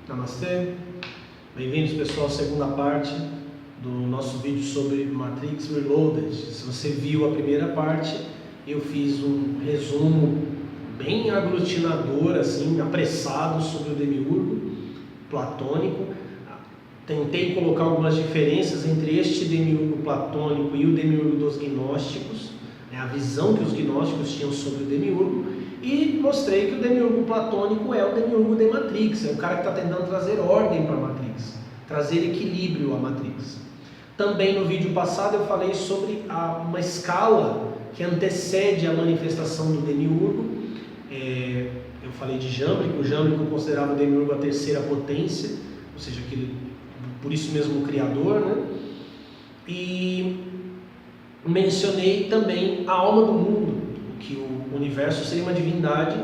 Namastê, bem-vindos pessoal à segunda parte do nosso vídeo sobre Matrix Reloaded. Se você viu a primeira parte, eu fiz um resumo bem aglutinador, assim, apressado sobre o demiurgo platônico. Tentei colocar algumas diferenças entre este demiurgo platônico e o demiurgo dos gnósticos, a visão que os gnósticos tinham sobre o demiurgo, e mostrei que o demiurgo platônico é o demiurgo de Matrix, é o cara que está tentando trazer ordem para a Matrix, trazer equilíbrio à Matrix. Também no vídeo passado eu falei sobre uma escala que antecede a manifestação do demiurgo. Eu falei de Jâmblico. O Jâmblico considerava o demiurgo a terceira potência, ou seja, por isso mesmo o criador, né? E mencionei também a alma do mundo, que o universo seria uma divindade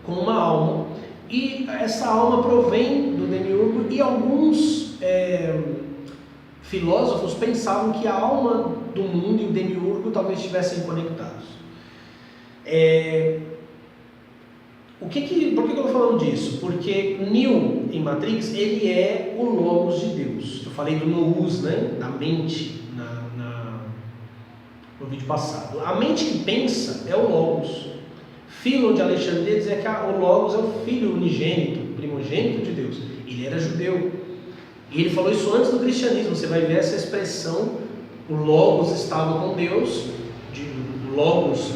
com uma alma, e essa alma provém do demiurgo, e alguns filósofos pensavam que a alma do mundo e o demiurgo talvez estivessem conectados. Por que eu estou falando disso? Porque Neo em Matrix, ele é o Logos de Deus. Eu falei do Nous, né? Da mente, no vídeo passado. A mente que pensa é o Logos. Philon de Alexandria dizia que o Logos é o filho unigênito, primogênito de Deus. Ele era judeu. E ele falou isso antes do cristianismo. Você vai ver essa expressão, o Logos estava com Deus. Logos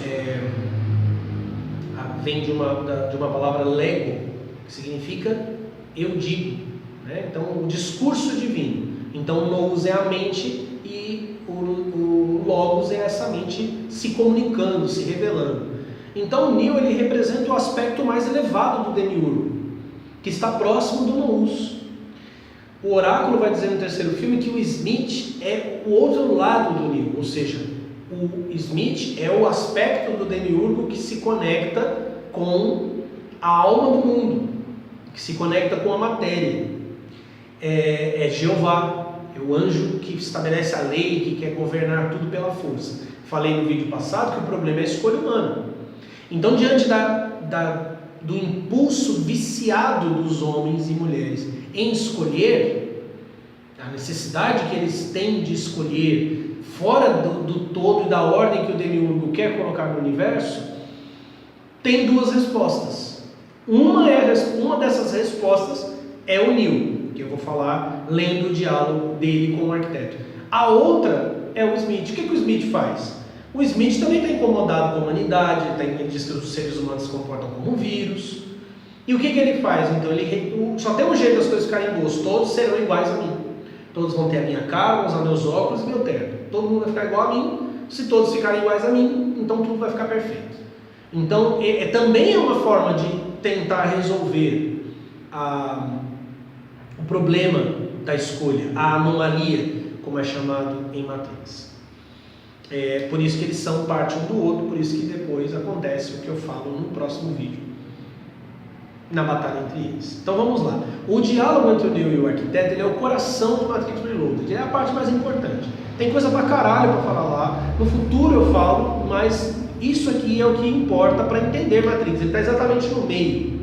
vem de uma palavra lego, que significa eu digo, né? Então o discurso divino. Então o Nous é a mente e o Logos é essa mente se comunicando, se revelando. Então o Neo, ele representa o aspecto mais elevado do demiurgo, que está próximo do Nous. O oráculo vai dizer no terceiro filme que o Smith é o outro lado do Neo, ou seja, o Smith é o aspecto do demiurgo que se conecta com a alma do mundo, que se conecta com a matéria. É Jeová, é o anjo que estabelece a lei, que quer governar tudo pela força. Falei no vídeo passado que o problema é a escolha humana. Então, diante do impulso viciado dos homens e mulheres em escolher, a necessidade que eles têm de escolher fora do todo e da ordem que o demiurgo quer colocar no universo, tem duas respostas. Uma dessas respostas é o Neo, que eu vou falar lendo o diálogo dele com o arquiteto. A outra é o Smith. O que o Smith faz? O Smith também está incomodado com a humanidade, ele diz que os seres humanos se comportam como um vírus. E o que ele faz? Então, só tem um jeito das coisas ficarem boas: todos serão iguais a mim. Todos vão ter a minha cara, vão usar meus óculos e meu terno. Todo mundo vai ficar igual a mim. Se todos ficarem iguais a mim, então tudo vai ficar perfeito. Então, também é uma forma de tentar resolver o problema da escolha, a anomalia, como é chamado em Matrix. Por isso que eles são parte um do outro, por isso que depois acontece o que eu falo no próximo vídeo, na batalha entre eles. Então vamos lá. O diálogo entre o Neo e o arquiteto, ele é o coração de Matrix Reloaded, ele é a parte mais importante. Tem coisa pra caralho pra falar lá, no futuro eu falo, mas isso aqui é o que importa para entender Matrix. Ele está exatamente no meio,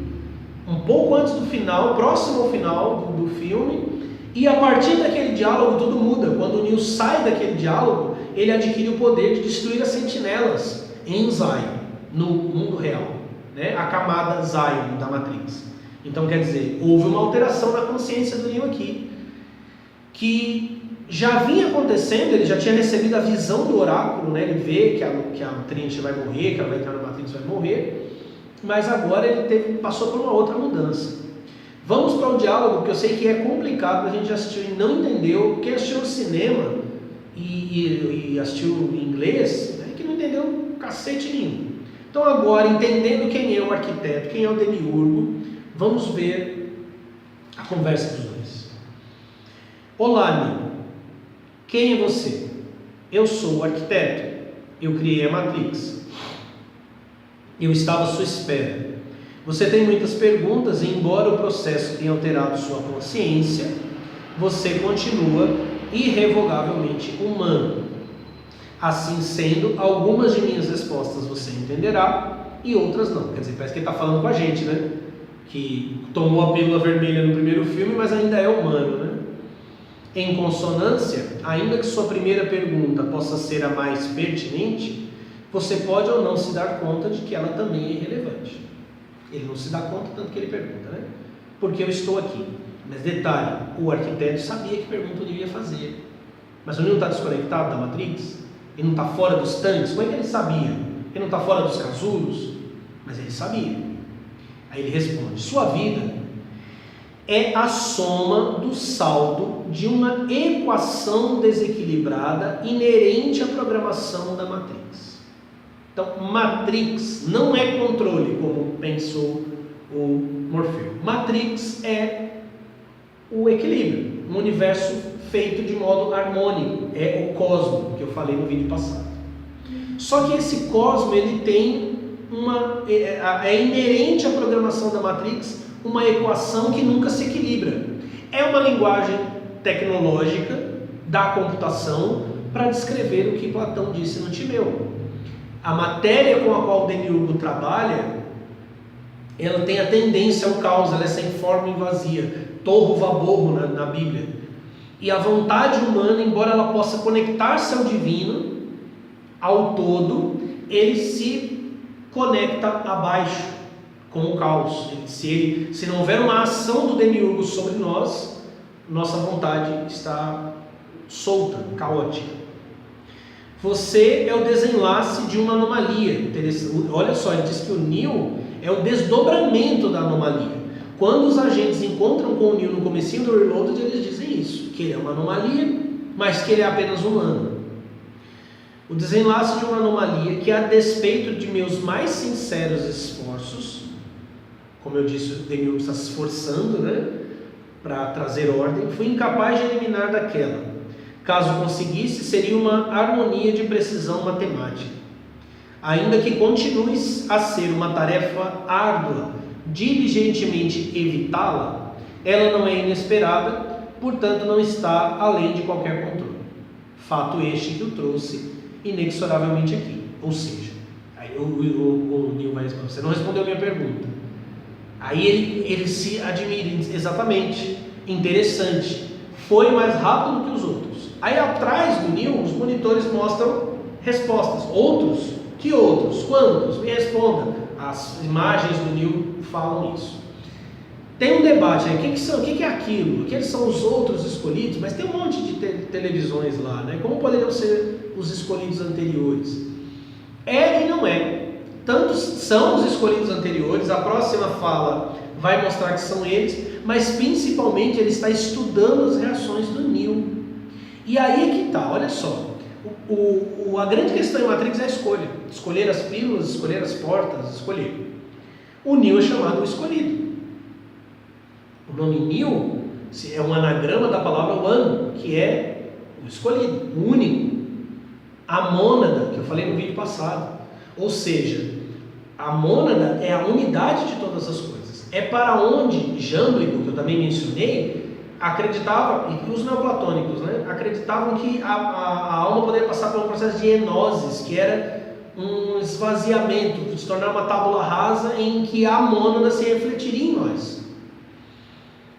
um pouco antes do final, próximo ao final do filme, e a partir daquele diálogo tudo muda. Quando o Neo sai daquele diálogo, ele adquire o poder de destruir as sentinelas em Zion, no mundo real, né? A camada Zion da Matrix. Então quer dizer, houve uma alteração na consciência do Neo aqui, que já vinha acontecendo. Ele já tinha recebido a visão do oráculo, né? Ele vê que a Trinity vai morrer, que ela vai entrar na Matrix e vai morrer, mas agora ele passou por uma outra mudança. Vamos para o diálogo, que eu sei que é complicado, a gente já assistiu e não entendeu. Quem assistiu no cinema e assistiu em inglês, né, que não entendeu cacete nenhum. Então agora, entendendo quem é o arquiteto, quem é o demiurgo, vamos ver a conversa dos dois. Olá, Neo. Quem é você? Eu sou o arquiteto. Eu criei a Matrix. Eu estava à sua espera. Você tem muitas perguntas e, embora o processo tenha alterado sua consciência, você continua irrevogavelmente humano. Assim sendo, algumas de minhas respostas você entenderá e outras não. Quer dizer, parece que ele está falando com a gente, né? que tomou a pílula vermelha no primeiro filme, mas ainda é humano, né? Em consonância, ainda que sua primeira pergunta possa ser a mais pertinente, você pode ou não se dar conta de que ela também é irrelevante. Ele não se dá conta tanto que ele pergunta, né? Porque eu estou aqui. Mas detalhe, o arquiteto sabia que pergunta ele ia fazer. Mas o Neo está desconectado da Matrix? Ele não está fora dos tanques? Como é que ele sabia? Ele não está fora dos casulos? Mas ele sabia. Aí ele responde: sua vida é a soma do saldo de uma equação desequilibrada inerente à programação da Matrix. Então, Matrix não é controle, como pensou o Morfeu. Matrix é o equilíbrio, um universo feito de modo harmônico. É o cosmo, que eu falei no vídeo passado. Só que esse cosmo, ele tem é inerente à programação da Matrix uma equação que nunca se equilibra. É uma linguagem tecnológica da computação para descrever o que Platão disse no Timeu. A matéria com a qual o Demiurgo trabalha, ela tem a tendência ao caos, ela é sem forma e vazia, torro vaborro na Bíblia. E a vontade humana, embora ela possa conectar-se ao divino, ao todo, ele se conecta abaixo com o caos. Se não houver uma ação do Demiurgo sobre nós, nossa vontade está solta, caótica. Você é o desenlace de uma anomalia. Olha só, ele diz que o Neo é o desdobramento da anomalia. Quando os agentes encontram com o Neo no comecinho do Reloaded, eles dizem isso, que ele é uma anomalia, mas que ele é apenas humano. O desenlace de uma anomalia que, a despeito de meus mais sinceros esforços, como eu disse, o Demiurgo está se esforçando, né, para trazer ordem, fui incapaz de eliminar daquela. Caso conseguisse, seria uma harmonia de precisão matemática. Ainda que continue a ser uma tarefa árdua, diligentemente evitá-la, ela não é inesperada, portanto não está além de qualquer controle. Fato este que o trouxe inexoravelmente aqui. Ou seja, aí o Neo vai responder: você não respondeu a minha pergunta. Aí ele se admira: exatamente, interessante, foi mais rápido que os outros. Aí atrás do Neo, os monitores mostram respostas. Outros? Que outros? Quantos? Me responda. As imagens do Neo falam isso. Tem um debate aí, o que é aquilo? Que eles são os outros escolhidos, mas tem um monte de televisões lá, né? Como poderiam ser os escolhidos anteriores? É e não é. Tantos são os escolhidos anteriores, a próxima fala vai mostrar que são eles, mas principalmente ele está estudando as reações do Neo. E aí é que está, olha só, a grande questão em Matrix é a escolha. Escolher as pílulas, escolher as portas, escolher. O Neo é chamado o escolhido. O nome Neo é um anagrama da palavra One, que é o escolhido, o único. A mônada, que eu falei no vídeo passado. Ou seja, a mônada é a unidade de todas as coisas. É para onde Jâmblico, que eu também mencionei, acreditava, e os neoplatônicos, né, acreditavam que a alma poderia passar por um processo de enosis, que era um esvaziamento, de se tornar uma tábula rasa em que a mônada se refletiria em nós.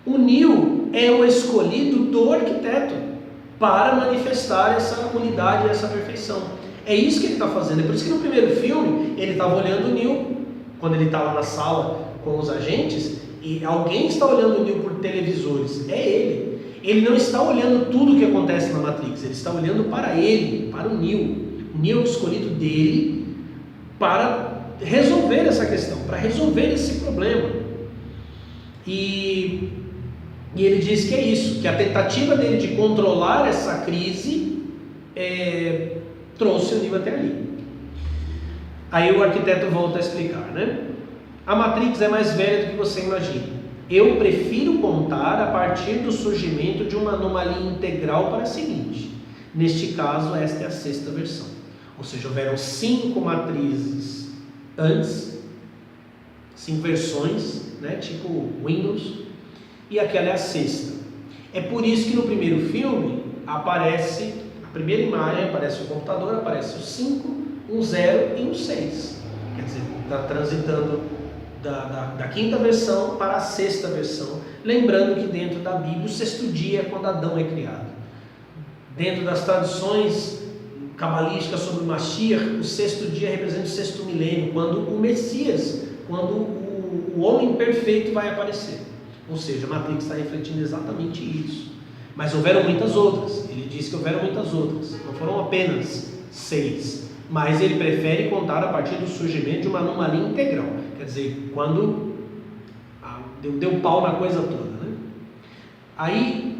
O Neo é o escolhido do arquiteto para manifestar essa unidade e essa perfeição. É isso que ele está fazendo. É por isso que no primeiro filme ele estava olhando o Neo, quando ele estava na sala com os agentes, e alguém está olhando o Neo por televisores. É ele. Ele não está olhando tudo o que acontece na Matrix, ele está olhando para ele, para o Neo. O Neo é o escolhido dele para resolver essa questão, para resolver esse problema. E ele diz que é isso, que a tentativa dele de controlar essa crise trouxe o Neo até ali. Aí o arquiteto volta a explicar, né? A Matrix é mais velha do que você imagina. Eu prefiro contar a partir do surgimento de uma anomalia integral para a seguinte. Neste caso, esta é a sexta versão. Ou seja, houveram 5 matrizes antes, 5 versões, né, tipo Windows, e aquela é a sexta. É por isso que no primeiro filme aparece, a primeira imagem aparece o computador, aparece o 5, um 0 e um 6. Quer dizer, está transitando da quinta versão para a sexta versão, lembrando que dentro da Bíblia o sexto dia é quando Adão é criado. Dentro das tradições cabalísticas sobre o Mashiach, o sexto dia representa o sexto milênio, quando o Messias, quando o homem perfeito vai aparecer. Ou seja, a Matrix está refletindo exatamente isso. Mas houveram muitas outras. Ele disse que houveram muitas outras. Não foram apenas 6. Mas ele prefere contar a partir do surgimento de uma anomalia integral. Quer dizer, quando deu pau na coisa toda, né? Aí,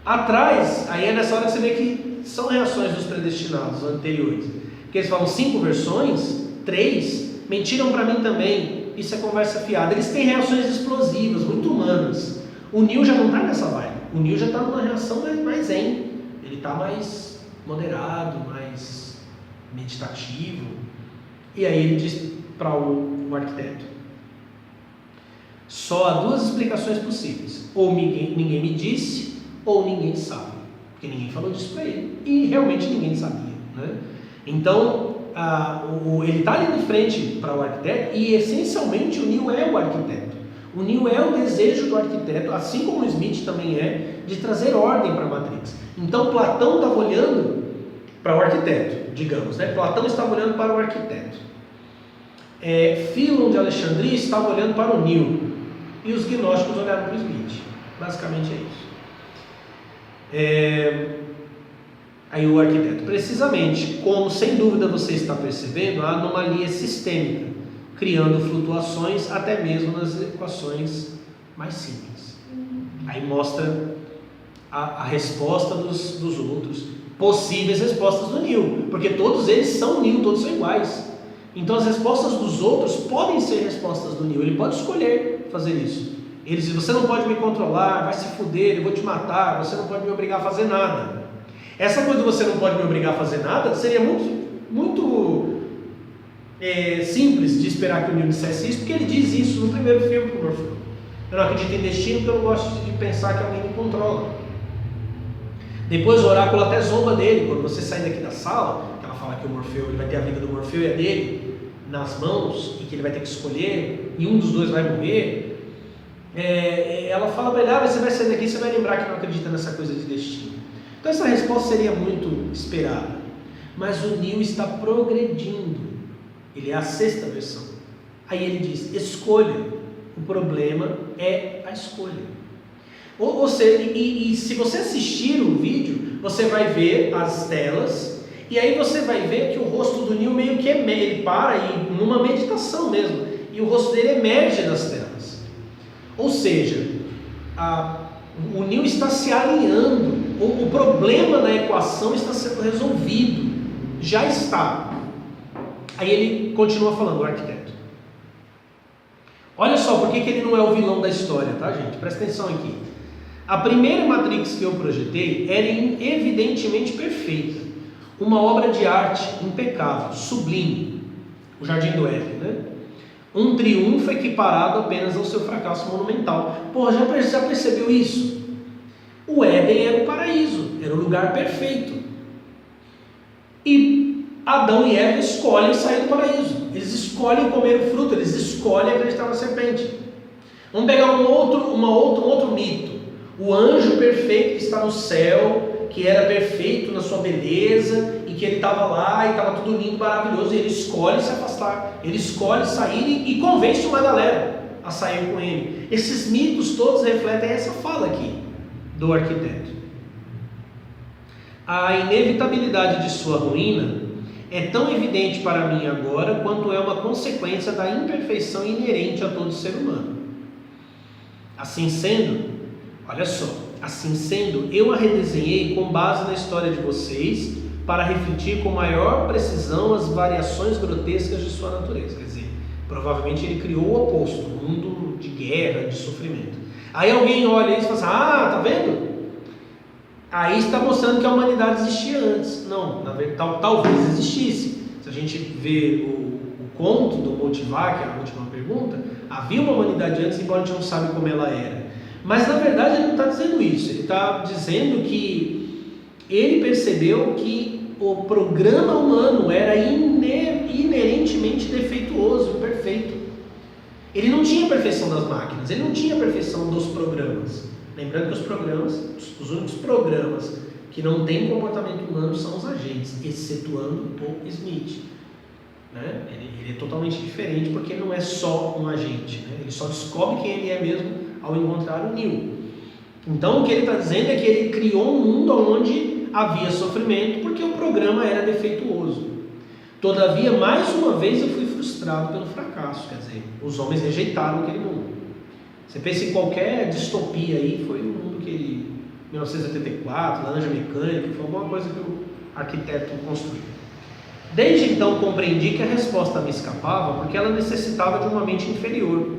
atrás, aí é nessa hora que você vê que são reações dos predestinados anteriores. Porque eles falam 5 versões, 3, mentiram para mim também. Isso é conversa fiada. Eles têm reações explosivas, muito humanas. O Neil já não está nessa vibe. O Neil já está numa reação mais zen. Ele está mais moderado, mais meditativo. E aí ele diz para o arquiteto: só há 2 explicações possíveis. Ou ninguém me disse, ou ninguém sabe. Porque ninguém falou disso para ele. E realmente ninguém sabia, né? Então, ele está ali de frente para o arquiteto, e essencialmente o Neil é o arquiteto. O Neil é o desejo do arquiteto, assim como o Smith também é, de trazer ordem para a Matrix. Então Platão estava olhando para o arquiteto, digamos, né? Platão estava olhando para o arquiteto. Philon de Alexandria estava olhando para o Neil, e os gnósticos olharam para o Smith. Basicamente é isso. Aí o arquiteto: precisamente como sem dúvida você está percebendo, a anomalia é sistêmica, criando flutuações até mesmo nas equações mais simples. Aí mostra a resposta dos outros, possíveis respostas do Neil, porque todos eles são Neil, todos são iguais. Então as respostas dos outros podem ser respostas do Neil, ele pode escolher fazer isso. Ele diz: você não pode me controlar, vai se fuder, eu vou te matar, você não pode me obrigar a fazer nada. Essa coisa de você não pode me obrigar a fazer nada seria muito simples de esperar que o Neil dissesse isso, porque ele diz isso no primeiro filme com o Morfeu. Eu não acredito em destino, porque eu não gosto de pensar que alguém me controla. Depois o oráculo até zomba dele, quando você sai daqui da sala, que ela fala que o Morfeu, ele vai ter a vida do Morfeu e a dele nas mãos, e que ele vai ter que escolher, e um dos dois vai morrer. Ela fala para ele: você vai sair daqui, você vai lembrar que não acredita nessa coisa de destino. Então essa resposta seria muito esperada. Mas o Neil está progredindo. Ele é a sexta versão. Aí ele diz: escolha. O problema é a escolha. Ou seja, e se você assistir o vídeo, você vai ver as telas, e aí você vai ver que o rosto do Neil meio que ele para e numa meditação mesmo, e o rosto dele emerge das telas. Ou seja, o Neil está se alinhando. O problema da equação está sendo resolvido. Já está. Aí ele continua falando, o arquiteto: olha só por que ele não é o vilão da história, tá, gente? Presta atenção aqui. A primeira Matrix que eu projetei era evidentemente perfeita. Uma obra de arte impecável, sublime. O Jardim do Éden, né? Um triunfo equiparado apenas ao seu fracasso monumental. Porra, já percebeu isso? O Éden era o paraíso, era o lugar perfeito. E Adão e Eva escolhem sair do paraíso. Eles escolhem comer o fruto, eles escolhem acreditar na serpente. Vamos pegar um outro mito. O anjo perfeito que está no céu, que era perfeito na sua beleza, e que ele estava lá e estava tudo lindo, maravilhoso, e ele escolhe se afastar, ele escolhe sair e convence uma galera a sair com ele. Esses mitos todos refletem essa fala aqui do arquiteto. A inevitabilidade de sua ruína é tão evidente para mim agora quanto é uma consequência da imperfeição inerente a todo ser humano. Assim sendo, olha só, assim sendo, eu a redesenhei com base na história de vocês para refletir com maior precisão as variações grotescas de sua natureza. Quer dizer, provavelmente ele criou o oposto, um mundo de guerra, de sofrimento. Aí alguém olha isso e fala assim: tá vendo? Aí está mostrando que a humanidade existia antes. Não, na verdade, talvez existisse. Se a gente vê o conto do Motivar, que é a última pergunta, havia uma humanidade antes, embora a gente não sabe como ela era. Mas na verdade ele não está dizendo isso. Ele está dizendo que ele percebeu que o programa humano era inerentemente defeituoso, imperfeito. Ele não tinha a perfeição das máquinas, ele não tinha a perfeição dos programas. Lembrando que os programas, os únicos programas que não têm comportamento humano são os agentes, excetuando o Smith. Né? Ele é totalmente diferente porque ele não é só um agente, né? Ele só descobre quem ele é mesmo ao encontrar o Neo. Então o que ele está dizendo é que ele criou um mundo onde havia sofrimento porque o programa era defeituoso. Todavia, mais uma vez eu fui frustrado pelo fracasso, quer dizer, os homens rejeitaram aquele mundo. Você pensa em qualquer distopia aí, foi o mundo que ele, 1984, Laranja Mecânica, foi alguma coisa que o arquiteto construiu. Desde então compreendi que a resposta me escapava porque ela necessitava de uma mente inferior,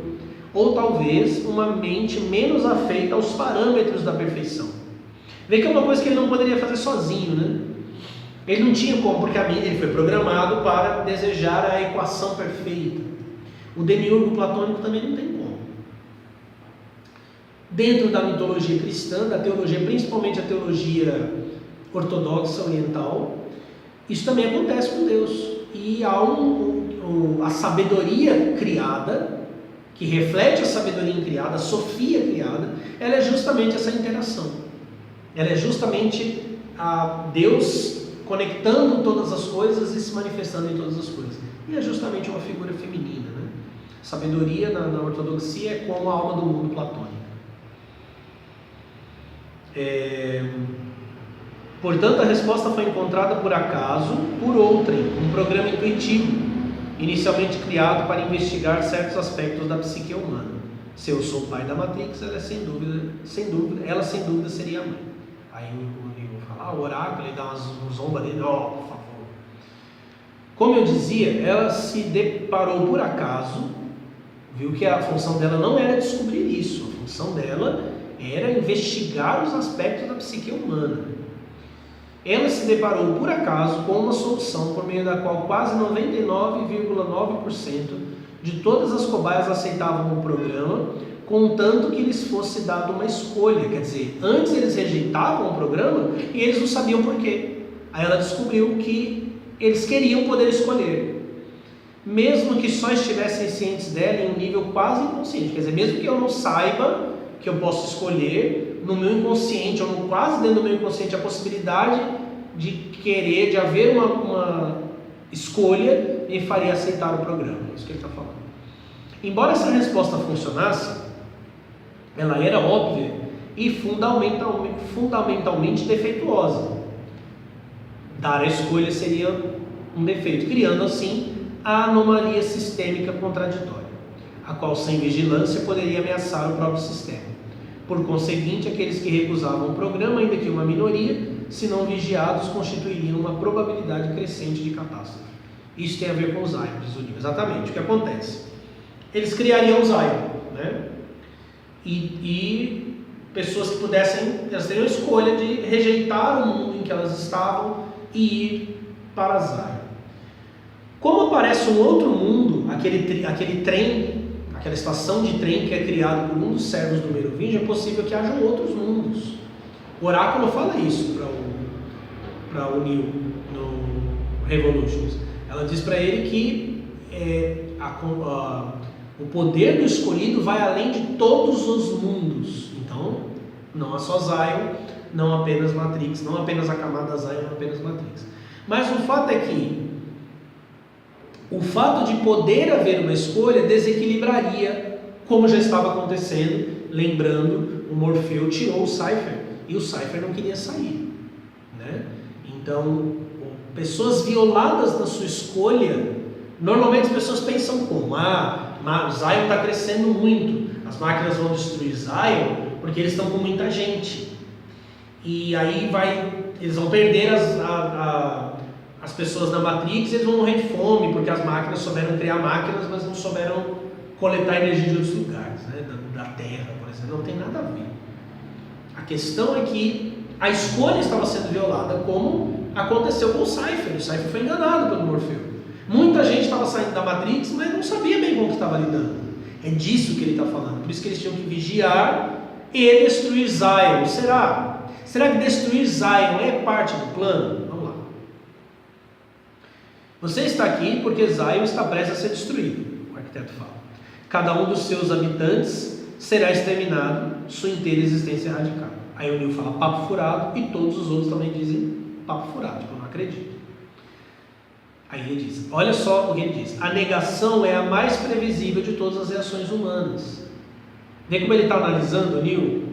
ou talvez uma mente menos afeita aos parâmetros da perfeição. Vê que é uma coisa que ele não poderia fazer sozinho, né? Ele não tinha como, porque ele foi programado para desejar a equação perfeita. O demiurgo platônico também não tem como. Dentro da mitologia cristã, da teologia, principalmente a teologia ortodoxa oriental, isso também acontece com Deus. E há a sabedoria criada, que reflete a sabedoria criada, a sofia criada, ela é justamente essa interação. Ela é justamente a Deus conectando todas as coisas e se manifestando em todas as coisas. E é justamente uma figura feminina, né? Sabedoria na ortodoxia é como a alma do mundo platônica. Portanto, a resposta foi encontrada por acaso por outrem, um programa intuitivo, inicialmente criado para investigar certos aspectos da psique humana. Se eu sou o pai da Matrix, ela sem dúvida seria a mãe. Aí eu vou falar, o oráculo, ele dá uns zomba dele, por favor. Como eu dizia, ela se deparou por acaso, viu que a função dela não era descobrir isso, a função dela era investigar os aspectos da psique humana. Ela se deparou por acaso com uma solução por meio da qual quase 99,9% de todas as cobaias aceitavam o programa, contanto que lhes fosse dado uma escolha. Quer dizer, antes eles rejeitavam o programa e eles não sabiam por quê. Aí ela descobriu que eles queriam poder escolher, mesmo que só estivessem cientes dela em um nível quase inconsciente. Quer dizer, mesmo que eu não saiba que eu posso escolher, no meu inconsciente, ou quase dentro do meu inconsciente, a possibilidade de querer, de haver uma escolha, me faria aceitar o programa. É isso que ele está falando. Embora essa resposta funcionasse, ela era óbvia e fundamentalmente defeituosa. Dar a escolha seria um defeito, criando assim a anomalia sistêmica contraditória, a qual sem vigilância poderia ameaçar o próprio sistema. Por conseguinte, aqueles que recusavam o programa, ainda que uma minoria, se não vigiados, constituiriam uma probabilidade crescente de catástrofe. Isso tem a ver com o Zion, diz o livro. Exatamente, o que acontece? Eles criariam o Zion, né? E pessoas que pudessem, elas teriam a escolha de rejeitar o mundo em que elas estavam e ir para Zion. Como aparece um outro mundo, aquele trem, aquela estação de trem que é criado por um dos servos do Merovingio, é possível que hajam outros mundos. O oráculo fala isso para o Neo no Revolutions. Ela diz para ele que o poder do escolhido vai além de todos os mundos. Então, não é só Zion, não apenas Matrix, não apenas a camada Zion, não apenas Matrix. Mas o fato é que o fato de poder haver uma escolha desequilibraria, como já estava acontecendo. Lembrando, o Morfeu tirou o Cypher e o Cypher não queria sair, né? Então, pessoas violadas na sua escolha, normalmente as pessoas pensam como? Zion está crescendo muito, as máquinas vão destruir Zion porque eles estão com muita gente, e aí eles vão perder as pessoas na Matrix, eles vão morrer de fome, porque as máquinas souberam criar máquinas, mas não souberam coletar energia de outros lugares, né? da Terra, por exemplo. Não tem nada a ver. A questão é que a escolha estava sendo violada, como aconteceu com o Cypher. O Cypher foi enganado pelo Morfeu. Muita gente estava saindo da Matrix, mas não sabia bem como que estava lidando. É disso que ele está falando. Por isso que eles tinham que vigiar e destruir Zion. Será que destruir Zion é parte do plano? Vamos lá. Você está aqui porque Zion está prestes a ser destruído, o arquiteto fala. Cada um dos seus habitantes será exterminado, sua inteira existência erradicada. Aí o Neo fala papo furado e todos os outros também dizem papo furado, tipo, eu não acredito. Aí ele diz, olha só o que ele diz: a negação é a mais previsível de todas as reações humanas. Vê como ele está analisando, Neo?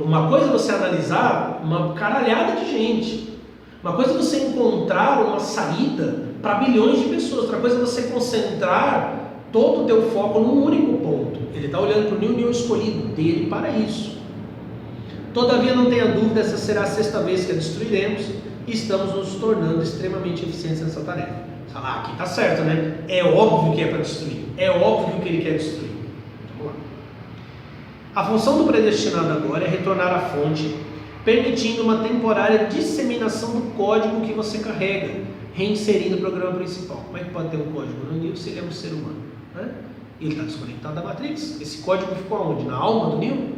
Uma coisa é você analisar uma caralhada de gente, uma coisa é você encontrar uma saída para bilhões de pessoas, outra coisa é você concentrar todo o teu foco num único ponto. Ele está olhando para o Neo escolhido dele para isso. Todavia não tenha dúvida, essa será a 6ª vez que a destruiremos e estamos nos tornando extremamente eficientes nessa tarefa. Ah, aqui está certo, né? É óbvio que é para destruir, é óbvio que ele quer destruir. Vamos lá. A função do predestinado agora é retornar à fonte, permitindo uma temporária disseminação do código que você carrega, reinserindo o programa principal. Como é que pode ter um código no Neo se ele é um ser humano? Né? Ele está desconectado da Matrix. Esse código ficou aonde? Na alma do Neo?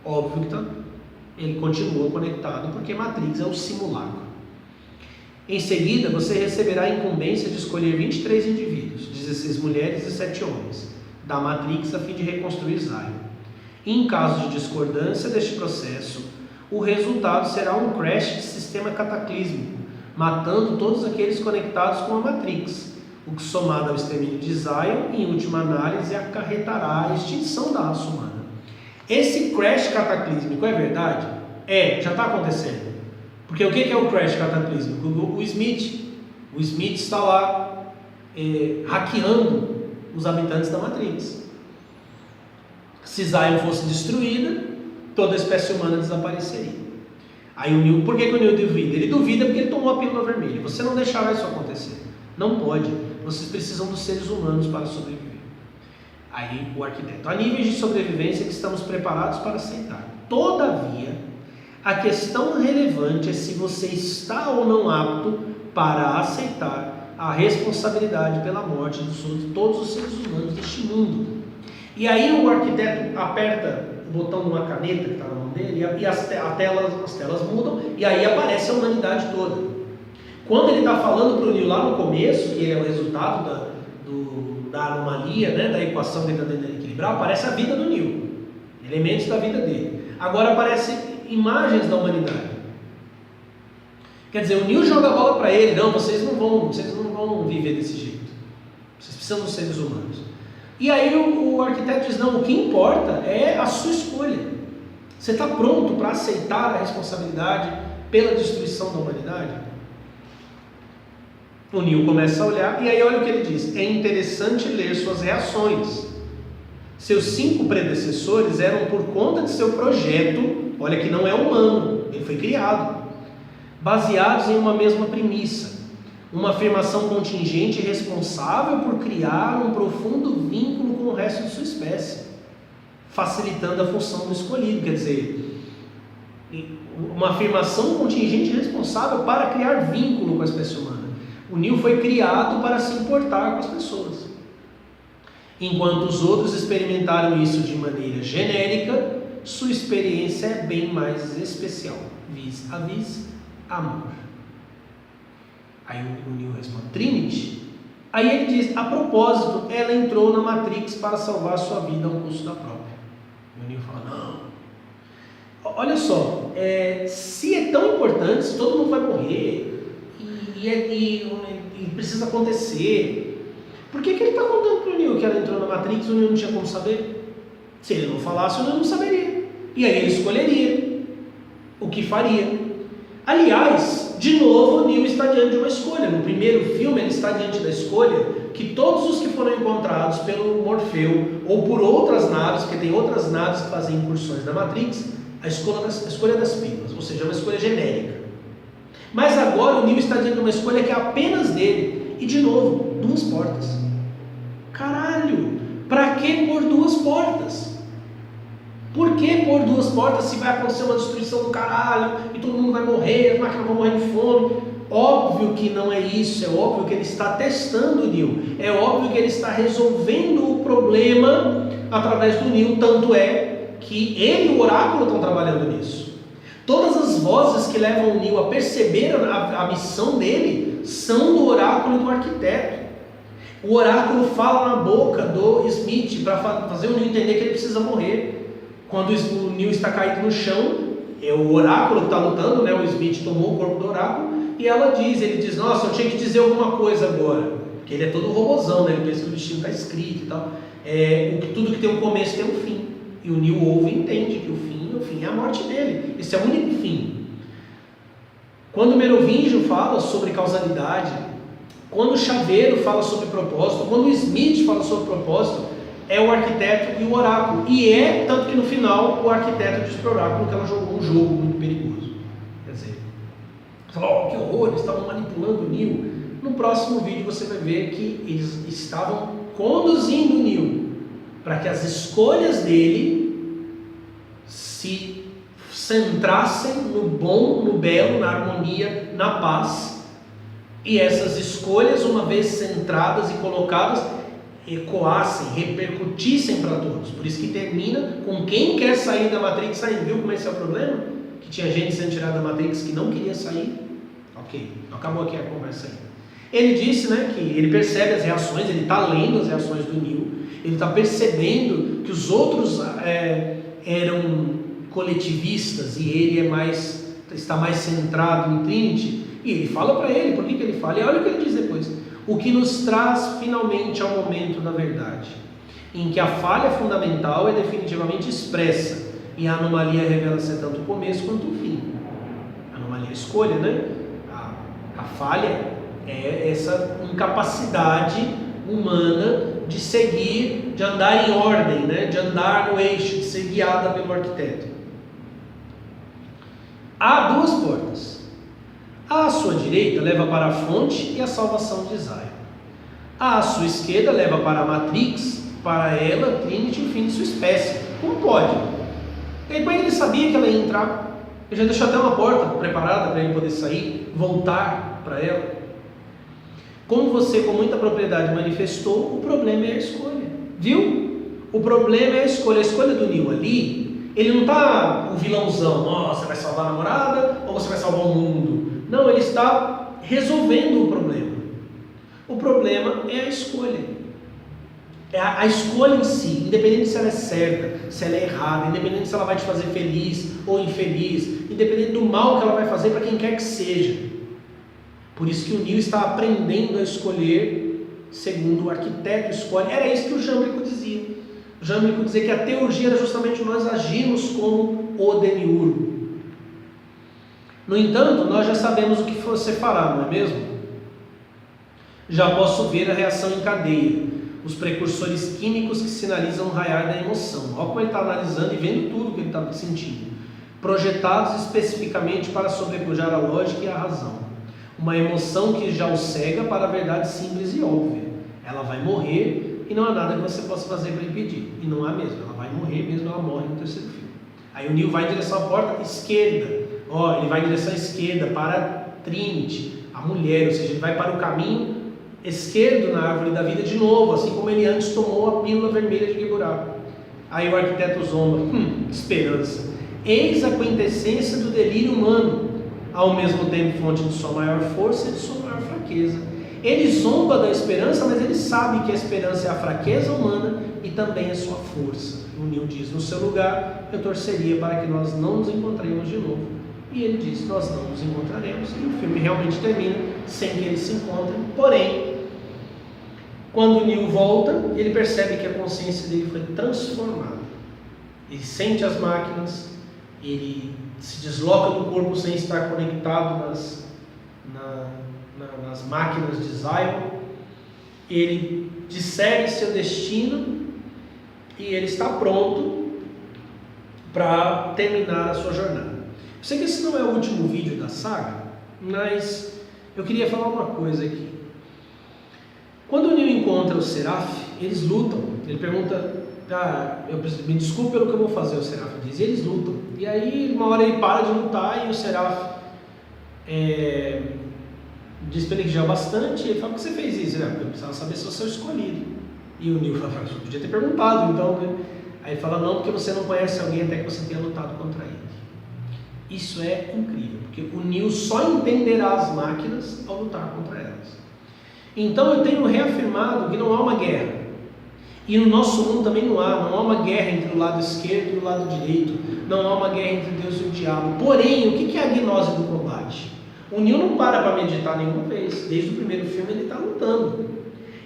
Óbvio que está. Ele continua conectado porque Matrix é o simulacro. Em seguida, você receberá a incumbência de escolher 23 indivíduos, 16 mulheres e 7 homens, da Matrix a fim de reconstruir Zion. Em caso de discordância deste processo, o resultado será um crash de sistema cataclísmico, matando todos aqueles conectados com a Matrix, o que, somado ao extermínio de Zion, em última análise, acarretará a extinção da raça humana. Esse crash cataclísmico é verdade? Já está acontecendo. Porque o que é o crash cataclísmico? O Smith está lá hackeando os habitantes da Matrix. Se Zion fosse destruída, toda a espécie humana desapareceria. Aí o Neo, por que o Neo duvida? Ele duvida porque ele tomou a pílula vermelha. Você não deixará isso acontecer. Não pode. Vocês precisam dos seres humanos para sobreviver. Aí o arquiteto: há níveis de sobrevivência que estamos preparados para aceitar. Todavia, a questão relevante é se você está ou não apto para aceitar a responsabilidade pela morte de todos os seres humanos deste mundo. E aí o arquiteto aperta o botão de uma caneta que está na mão dele e as telas mudam e aí aparece a humanidade toda. Quando ele está falando para o Neo lá no começo, que ele é o resultado da anomalia, né, da equação que ele está tentando equilibrar, aparece a vida do Neo, elementos da vida dele. Agora aparecem imagens da humanidade. Quer dizer, o Neo joga a bola para ele: não, vocês não vão viver desse jeito. Vocês precisam dos seres humanos. E aí o arquiteto diz: não, o que importa é a sua escolha. Você está pronto para aceitar a responsabilidade pela destruição da humanidade? O Neo começa a olhar e aí olha o que ele diz: é interessante ler suas reações. Seus 5 predecessores eram por conta de seu projeto, olha que não é humano, ele foi criado, baseados em uma mesma premissa, uma afirmação contingente responsável por criar um profundo vínculo com o resto de sua espécie, facilitando a função do escolhido. Quer dizer, uma afirmação contingente responsável para criar vínculo com a espécie humana. O Neo foi criado para se importar com as pessoas. Enquanto os outros experimentaram isso de maneira genérica, sua experiência é bem mais especial. Vis a vis, amor. Aí o Neo responde: Trinity. Aí ele diz: a propósito, ela entrou na Matrix para salvar sua vida ao custo da própria. E o Neo fala: não. Olha só, se é tão importante, se todo mundo vai morrer e precisa acontecer, por que ele está contando para o Neo que ela entrou na Matrix e o Neo não tinha como saber? Se ele não falasse, o Neo não saberia. E aí ele escolheria o que faria. Aliás, de novo, o Neo está diante de uma escolha. No primeiro filme, ele está diante da escolha que todos os que foram encontrados pelo Morfeu ou por outras naves, porque tem outras naves que fazem incursões na Matrix, a escolha das pílulas, ou seja, uma escolha genérica. Mas agora o Neo está diante de uma escolha que é apenas dele. E de novo, 2 portas. Caralho! Para que pôr 2 portas? Por que pôr 2 portas se vai acontecer uma destruição do caralho e todo mundo vai morrer, as máquinas vão morrer de fome? Óbvio que não é isso, é óbvio que ele está testando o Neo, é óbvio que ele está resolvendo o problema através do Neo, tanto é que ele e o oráculo estão trabalhando nisso. Todas as vozes que levam o Neo a perceber a missão dele são do oráculo e do arquiteto. O oráculo fala na boca do Smith para fazer o Neo entender que ele precisa morrer. Quando o Neo está caído no chão, é o oráculo que está lutando, né? O Smith tomou o corpo do oráculo e ele diz, nossa, eu tinha que dizer alguma coisa agora. Porque ele é todo robozão, né? Ele pensa que o destino está escrito e tal. Tudo que tem um começo tem um fim. E o Neo ouve e entende que o fim é a morte dele. Esse é o único fim. Quando o Merovingio fala sobre causalidade, quando o Chaveiro fala sobre propósito, quando o Smith fala sobre propósito, é o arquiteto e o oráculo. E tanto que no final, o arquiteto diz para o oráculo que ela jogou um jogo muito perigoso. Quer dizer, falou, que horror, eles estavam manipulando o Neo. No próximo vídeo você vai ver que eles estavam conduzindo o Neo para que as escolhas dele se centrassem no bom, no belo, na harmonia, na paz. E essas escolhas, uma vez centradas e colocadas, ecoassem, repercutissem para todos. Por isso que termina com quem quer sair da Matrix saindo. Viu como esse é o problema? Que tinha gente sendo tirada da Matrix que não queria sair. Ok, acabou aqui a conversa aí. Ele disse, né, que ele percebe as reações, ele está lendo as reações do Neo, ele está percebendo que os outros eram coletivistas e ele está mais centrado em Trinity. E ele fala para ele, por que ele fala? E olha o que ele diz depois. O que nos traz finalmente ao momento da verdade, em que a falha fundamental é definitivamente expressa e a anomalia revela ser tanto o começo quanto o fim. A anomalia é a escolha, né? A falha é essa incapacidade humana de seguir, de andar em ordem, né? De andar no eixo, de ser guiada pelo arquiteto. Há duas portas. À sua direita leva para a fonte e a salvação de Zion. À sua esquerda leva para a Matrix, para ela, Trinity e o fim de sua espécie. Como pode? Depois ele sabia que ela ia entrar. Ele já deixou até uma porta preparada para ele poder sair, voltar para ela. Como você com muita propriedade manifestou, o problema é a escolha. Viu? O problema é a escolha. A escolha do Neo ali, ele não está o vilãozão. Você vai salvar a namorada ou você vai salvar o mundo? Não, ele está resolvendo o problema. O problema é a escolha. É a escolha em si, independente se ela é certa, se ela é errada, independente se ela vai te fazer feliz ou infeliz, independente do mal que ela vai fazer para quem quer que seja. Por isso que o Neo está aprendendo a escolher segundo o arquiteto escolhe. Era isso que o Jâmblico dizia. O Jâmblico dizia que a teurgia era justamente nós agirmos como o demiurgo. No entanto, nós já sabemos o que você fará, não é mesmo? Já posso ver a reação em cadeia, os precursores químicos que sinalizam o raiar da emoção. Olha como ele está analisando e vendo tudo que ele está sentindo. Projetados especificamente para sobrepujar a lógica e a razão. Uma emoção que já o cega para a verdade simples e óbvia. Ela vai morrer e não há nada que você possa fazer para impedir. E não há mesmo, ela vai morrer mesmo, ela morre no terceiro filme. Aí o Neo vai em direção à porta esquerda. Ele vai em direção à esquerda para Trinity, a mulher, ou seja, ele vai para o caminho esquerdo na árvore da vida de novo, assim como ele antes tomou a pílula vermelha de Geburah. Aí o arquiteto zomba, esperança. Eis a quintessência do delírio humano, ao mesmo tempo fonte de sua maior força e de sua maior fraqueza. Ele zomba da esperança, mas ele sabe que a esperança é a fraqueza humana e também a sua força. O Neo diz, no seu lugar, eu torceria para que nós não nos encontremos de novo. E ele diz, nós não nos encontraremos. E o filme realmente termina sem que eles se encontrem. Porém, quando o Neo volta, ele percebe que a consciência dele foi transformada. Ele sente as máquinas, ele se desloca do corpo sem estar conectado nas máquinas de Zion. Ele discerne seu destino e ele está pronto para terminar a sua jornada. Eu sei que esse não é o último vídeo da saga, mas eu queria falar uma coisa aqui. Quando o Neo encontra o Seraph, eles lutam. Ele pergunta, me desculpe pelo que eu vou fazer, o Seraph diz, e eles lutam. E aí, uma hora ele para de lutar e o Seraph diz para ele que já é bastante. E ele fala, por que você fez isso? Eu precisava saber se eu sou escolhido. E o Neo fala, eu podia ter perguntado, então, né? Aí ele fala, não, porque você não conhece alguém até que você tenha lutado contra ele. Isso é incrível, porque o Neo só entenderá as máquinas ao lutar contra elas. Então eu tenho reafirmado que não há uma guerra. E no nosso mundo também não há uma guerra entre o lado esquerdo e o lado direito, não há uma guerra entre Deus e o diabo. Porém, o que é a gnose do combate? O Neo não para meditar nenhuma vez, desde o primeiro filme ele está lutando.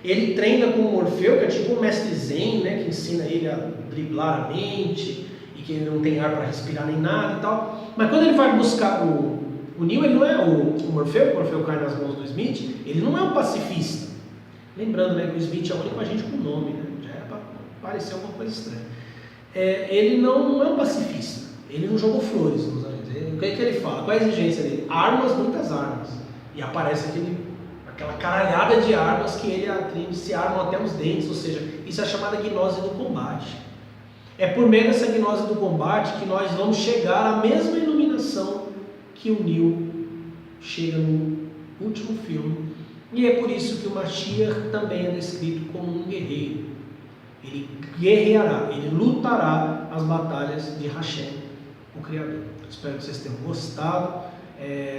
Ele treina com o Morfeu, que é tipo um mestre zen, né, que ensina ele a driblar a mente, e que ele não tem ar para respirar nem nada e tal. Mas quando ele vai buscar o Neo, ele não é o Morfeu cai nas mãos do Smith, ele não é um pacifista. Lembrando, né, que o Smith é o único agente com nome, né? Já era para parecer alguma coisa estranha. Ele não é um pacifista, ele não jogou flores nos anos. O que ele fala? Qual é a exigência dele? Armas, muitas armas. E aparece aquela caralhada de armas que ele se armam até os dentes, ou seja, isso é chamada gnose do combate. É por meio dessa gnose do combate que nós vamos chegar à mesma iluminação que o Neo chega no último filme. E é por isso que o Mashiach também é descrito como um guerreiro. Ele guerreará, ele lutará as batalhas de Hashem, o Criador. Espero que vocês tenham gostado.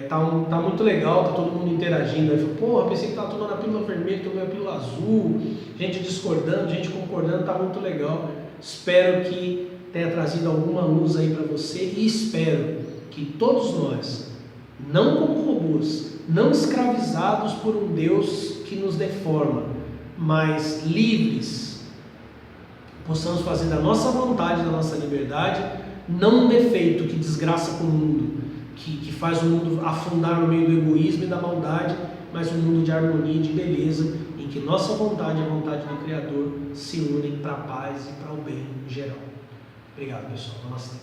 Tá muito legal, tá todo mundo interagindo. Aí, porra, pensei que estava tomando a pílula vermelha, tomei a pílula azul, gente discordando, gente concordando, tá muito legal. Espero que tenha trazido alguma luz aí para você e espero que todos nós, não como robôs, não escravizados por um Deus que nos deforma, mas livres, possamos fazer da nossa vontade, da nossa liberdade, não um defeito que desgraça com o mundo, que faz o mundo afundar no meio do egoísmo e da maldade, mas um mundo de harmonia e de beleza, em que nossa vontade e a vontade do Criador se unem para a paz e para o bem geral. Obrigado, pessoal. Namastê.